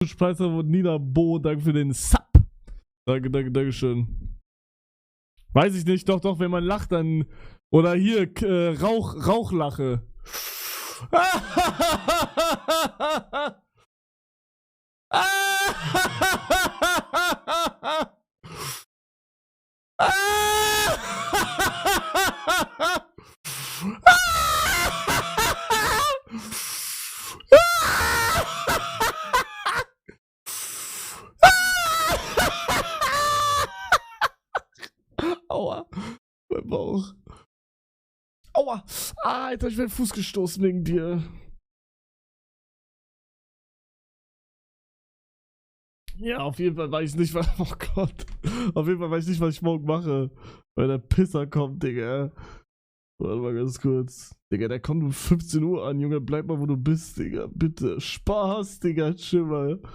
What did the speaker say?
Spreizer und Nina Bo, danke für den Sub. Danke, danke, danke schön. Weiß ich nicht, doch, wenn man lacht, dann. Oder hier, Rauchlache. Aua, mein Bauch. Aua, Alter, ich werde Fuß gestoßen wegen dir. Ja, auf jeden Fall weiß ich nicht, was. Oh Gott. Auf jeden Fall weiß ich nicht, was ich morgen mache. Weil der Pisser kommt, Digga. Warte mal ganz kurz. Digga, der kommt um 15 Uhr an, Junge. Bleib mal, wo du bist, Digga. Bitte. Spaß, Digga. Chill mal.